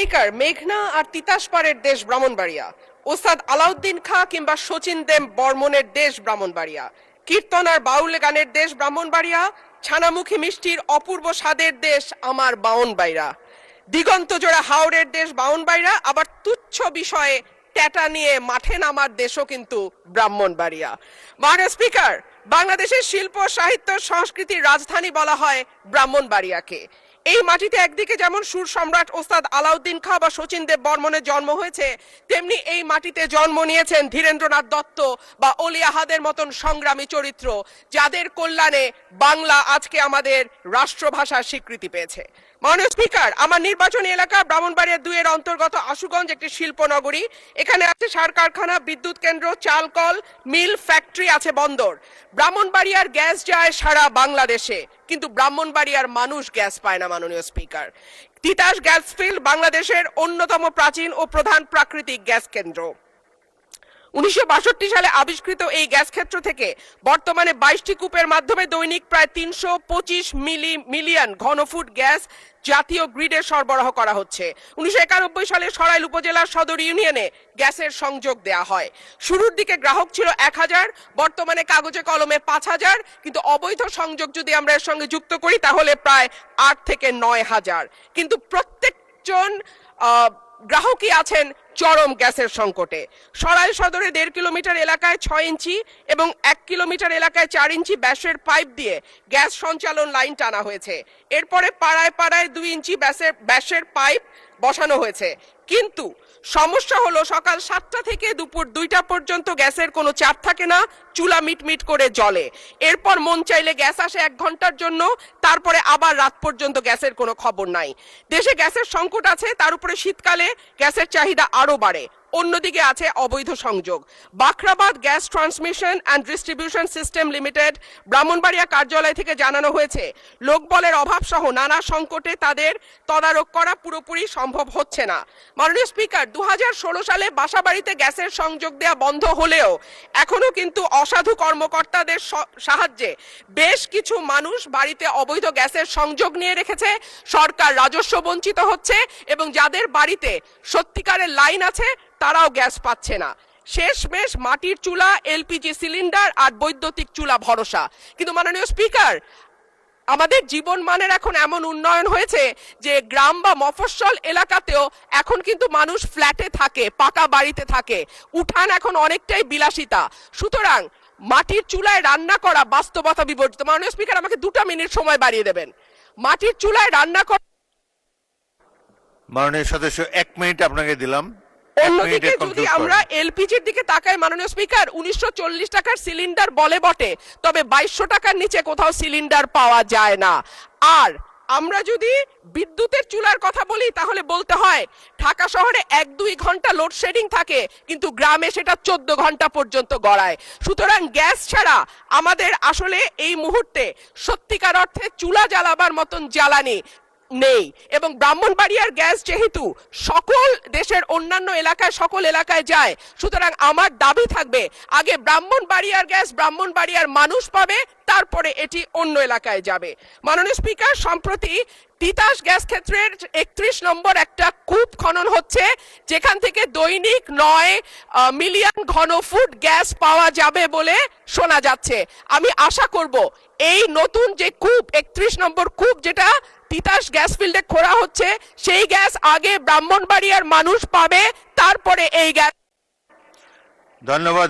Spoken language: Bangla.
স্পিকার, মেঘনা আর তিতাসপাড়ের দেশ ব্রাহ্মণবাড়িয়া, ওস্তাদ আলাউদ্দিন খাঁ কিংবা শচীন দেব বর্মনের দেশ ব্রাহ্মণবাড়িয়া, কীর্তন আর বাউল গানের দেশ ব্রাহ্মণবাড়িয়া, ছানামুখী মিষ্টির অপূর্ব স্বাদের দেশ আমার বাউনবাড়িয়া, দিগন্ত জোড়া হাওড়ের দেশ বাউনবাড়িয়া, আবার তুচ্ছ বিষয়ে ট্যাটা নিয়ে মাঠে নামার দেশও কিন্তু ব্রাহ্মণবাড়িয়া। মাননীয় স্পিকার, বাংলাদেশের শিল্প, সাহিত্য, সংস্কৃতির রাজধানী বলা হয় ব্রাহ্মণবাড়িয়াকে। এই মাটিতে একদিকে যেমন সুর সম্রাট ওস্তাদ আলাউদ্দিন খাঁ বা শচীন দেব বর্মনের জন্ম হয়েছে, তেমনি এই মাটিতে জন্ম নিয়েছেন ধীরেন্দ্রনাথ দত্ত বা অলি আহাদের মতন সংগ্রামী চরিত্র, যাদের কল্যাণে বাংলা আজকে আমাদের রাষ্ট্রভাষার স্বীকৃতি পেয়েছে। মাননীয় স্পিকার, আমার নির্বাচনী এলাকা ব্রাহ্মণবাড়িয়া 2 এর অন্তর্গত আশুগঞ্জ একটি শিল্পনগরী। এখানে আছে সার কারখানা, বিদ্যুৎ কেন্দ্র, চাল কল, মিল, ফ্যাক্টরি, আছে বন্দর। ব্রাহ্মণবাড়িয়ার গ্যাস যায় সারা বাংলাদেশে, কিন্তু ব্রাহ্মণবাড়িয়ার মানুষ গ্যাস পায় না। মাননীয় স্পিকার, তিতাস গ্যাস ফিল্ড বাংলাদেশের অন্যতম প্রাচীন ও প্রধান প্রাকৃতিক গ্যাস কেন্দ্র। 1962 সালে আবিষ্কৃত এই গ্যাস ক্ষেত্র থেকে বর্তমানে 22টি কূপের মাধ্যমে দৈনিক প্রায় 325 মিলিয়ন ঘনফুট গ্যাস জাতীয় গ্রিডে সরবরাহ করা হচ্ছে। 1991 সালে সরাইল উপজেলার সদর ইউনিয়নে গ্যাসের সংযোগ দেয়া হয়। শুরুর দিকে গ্রাহক ছিল 1000, বর্তমানে কাগজে কলমে 5000, কিন্তু অবৈধ সংযোগ যদি আমরা এর সঙ্গে যুক্ত করি তাহলে প্রায় 8 থেকে 9000। কিন্তু প্রত্যেকজন গ্রাহকই আছেন চরম গ্যাসের সংকটে। সরাইল সদরে 1.5 কিলোমিটার এলাকায় 6 ইঞ্চি এবং 1 কিলোমিটার এলাকায় 4 ইঞ্চি ব্যাসের পাইপ দিয়ে গ্যাস সঞ্চালন লাইন টানা হয়েছে। এরপরে পাড়ায় পাড়ায় 2 ইঞ্চি ব্যাসের পাইপ বসানো হয়েছে। কিন্তু সমস্যা হলো সকাল 7টা থেকে দুপুর 2টা পর্যন্ত গ্যাসের কোনো চাপ থাকে না, চুলা মিটমিট করে জ্বলে। এরপর মন চাইলে গ্যাস আসে 1 ঘন্টার জন্য, তারপরে আবার রাত পর্যন্ত গ্যাসের কোনো খবর নাই। দেশে গ্যাসের সংকট আছে, তার উপরে শীতকালে গ্যাসের চাহিদা আরো বাড়ে। অন্যদিকে আছে অবৈধ সংযোগ। Bakhrabad gas transmission and distribution system limited Brahmanbaria কার্যালয় থেকে জানানো হয়েছে, লোকবলের অভাব সহ নানা সংকটে তাদের তদারক করা পুরোপুরি সম্ভব হচ্ছে না। মাননীয় স্পিকার, 2016 সালে বাসাবাড়িতে গ্যাসের সংযোগ দেওয়া বন্ধ হলেও এখনো কিন্তু অসাধু কর্মকর্তাদের সাহায্যে বেশ কিছু মানুষ বাড়িতে অবৈধ গ্যাসের সংযোগ নিয়ে রেখেছে। সরকার রাজস্ব বঞ্চিত হচ্ছে এবং যাদের বাড়িতে সত্যিকারের লাইন আছে তারাও গ্যাস পাচ্ছে না। শেষমেশ মাটির চুলা, এলপিজি সিলিন্ডার আর বৈদ্যুতিক চুলা ভরসা। কিন্তু মাননীয় স্পিকার, আমাদের জীবন মানের এখন এমন উন্নয়ন হয়েছে যে গ্রাম বা মফস্বল এলাকাতেও এখন কিন্তু মানুষ ফ্ল্যাটে থাকে, পাকা বাড়িতে থাকে, উঠান এখন অনেকটাই বিলাসিতা। সুতরাং মাটির চুলায় রান্না করা বাস্তবতা বিবর্জিত। মাননীয় স্পিকার, আমাকে 2টা মিনিট সময় বাড়িয়ে দেবেন। মাটির চুলায় রান্না করা, মাননীয় সদস্য 1 মিনিট আপনাকে দিলাম। অন্যদিকে যদি আমরা এলপিজির দিকে তাকাই মাননীয় স্পিকার, 1940 টাকার সিলিন্ডার বলে বটে, তবে 2200 টাকার নিচে কোথাও সিলিন্ডার পাওয়া যায় না। আর আমরা যদি বিদ্যুতের চুলার কথা বলি তাহলে বলতে হয় ঢাকা শহরে 1-2 ঘন্টা লোডশেডিং থাকে, কিন্তু গ্রামে সেটা 14 ঘন্টা পর্যন্ত গড়ায়। সুতরাং গ্যাস ছাড়া আমাদের আসলে এই মুহূর্তে সত্যিকার অর্থে চুলা জ্বালাবার মতন জ্বালানি নেই। এবং ব্রাহ্মণবাড়িয়ার গ্যাস যেহেতু সকল দেশের অন্যান্য এলাকায় সকল এলাকায় যায়, সুতরাং আমার দাবি থাকবে আগে ব্রাহ্মণবাড়িয়ার গ্যাস ব্রাহ্মণবাড়িয়ার মানুষ পাবে, তারপরে এটি অন্য এলাকায় যাবে। মাননীয় স্পিকার, সম্প্রতি তিতাস গ্যাস ক্ষেত্রের 31 নম্বর একটা কূপ খনন হচ্ছে, যেখান থেকে দৈনিক 9 মিলিয়ন ঘনফুট গ্যাস পাওয়া যাবে বলে শোনা যাচ্ছে। আমি আশা করব এই নতুন যে কূপ 31 নম্বর কূপ যেটা তিতাস গ্যাস ফিল্ডে খোঁড়া হচ্ছে, সেই গ্যাস আগে ব্রাহ্মণবাড়িয়ার মানুষ পাবে, তারপরে এই গ্যাস। ধন্যবাদ।